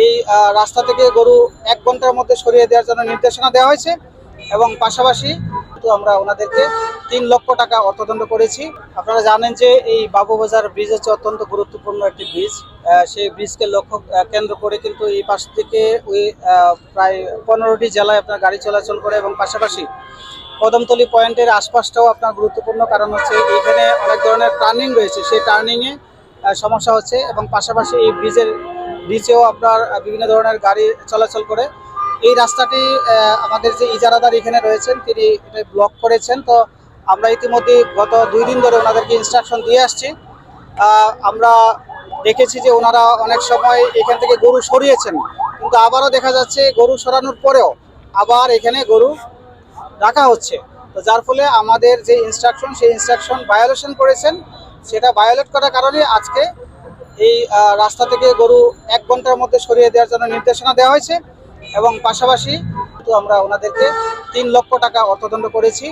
এই রাস্তা থেকে গরু 1 ঘন্টার মধ্যে সরিয়ে দেওয়ার জন্য নির্দেশনা দেওয়া হয়েছে এবং পাশাপাশি তো আমরা ওনাদেরকে 3 লক্ষ টাকা অর্থদণ্ড করেছি। আপনারা জানেন যে এই বাবুবাজার ব্রিজ হচ্ছে অত্যন্ত গুরুত্বপূর্ণ একটি ব্রিজ। সেই ব্রিজকে লক্ষ্য কেন্দ্র করে কিন্তু এই পাশ থেকে ওই প্রায় 15টি জেলায় আপনার গাড়ি চলাচল করে এবং পাশাপাশি কদমতলী পয়েন্টের আশপাশটাও আপনার গুরুত্বপূর্ণ, কারণ হচ্ছে এইখানে অনেক ধরনের টার্নিং রয়েছে, সেই টার্নিংয়ে সমস্যা হচ্ছে এবং পাশাপাশি এই ব্রিজেও আপনার বিভিন্ন ধরনের গাড়ি চলাচল করে। এই রাস্তাটি আমাদের যে ইজারাদার এখানে রয়েছেন তিনি এটা ব্লক করেছেন। তো আমরা ইতিমধ্যে গত 2 দিন ধরে ওনাদেরকে ইনস্ট্রাকশন দিয়ে আসছি। আমরা দেখেছি যে ওনারা অনেক সময় এখান থেকে গরু সরিয়েছেন, কিন্তু আবারও দেখা যাচ্ছে গরু সরানোর পরেও আবার এখানে গরু রাখা হচ্ছে। তো যার ফলে আমাদের যে ইনস্ট্রাকশন সেই ইনস্ট্রাকশন ভায়োলেশন করেছেন, সেটা ভায়োলেট করার কারণে আজকে এই রাস্তা থেকে গরু 1 ঘন্টার মধ্যে সরিয়ে দেওয়ার জন্য নির্দেশনা দেওয়া হয়েছে এবং পাশাপাশি তো আমরা ওনাদেরকে 3 লক্ষ টাকা অর্থদণ্ড করেছি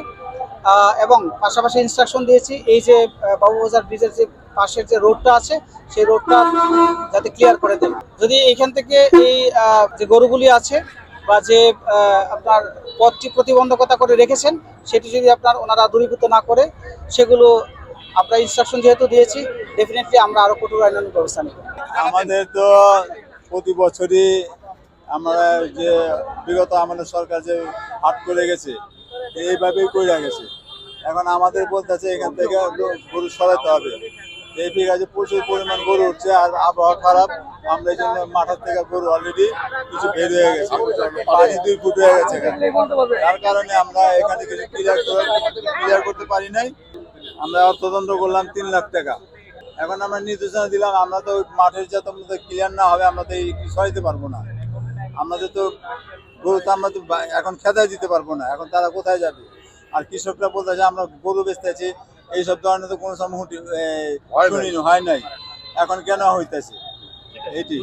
এবং পাশাপাশি ইনস্ট্রাকশন দিয়েছি এই যে বাবুবাজার ব্রিজের যে পাশের যে রোডটা আছে সেই রোডটা যাতে ক্লিয়ার করে দেয়। যদি এখান থেকে এই যে গরুগুলি আছে বা যে আপনার পথটি প্রতিবন্ধকতা করে রেখেছেন সেটি যদি আপনার ওনারা দূরীভূত না করে, সেগুলো আমরা ইনস্ট্রাকশন যেহেতু দিয়েছি, ডেফিনেটলি আমরা আরো কঠোর আইনানুগ ব্যবস্থা নেব। আমাদের তো প্রতি বছরই আমরা যে বিগত আমাদের সরকার যে হাট করে গেছে এইভাবেই করে গেছে। এখন আমাদের বলতেছে এখান থেকে গরু সরাতে হবে। এই বিঘাতে প্রচুর পরিমাণ গরু উঠছে আর আবহাওয়া খারাপ, আমরা এই জন্য মাঠের থেকে গরু অলরেডি কিছু বের হয়ে গেছে, পানি 2 ফুট হয়ে গেছে এখানে। তার কারণে আমরা এখানে কিছু ক্লিয়ার করতে পারি নাই। আমরা অর্থদণ্ড করলাম 3 লাখ টাকা। এখন আমরা নির্দেশনা দিলাম, আমরা তো মাঠের যত ক্লিয়ার না হবে আমরা তো এই সরাইতে পারবো না। আমাদের তো গরু তো আমরা তো এখন খেদাই দিতে পারবো না, এখন তারা কোথায় যাবে? আর কৃষকরা বলতেছে আমরা গরু বেচতেছি, এইসব ধরনের তো কোনো সময় শুনিনি, হয় নাই, এখন কেন হইতেছে এটি।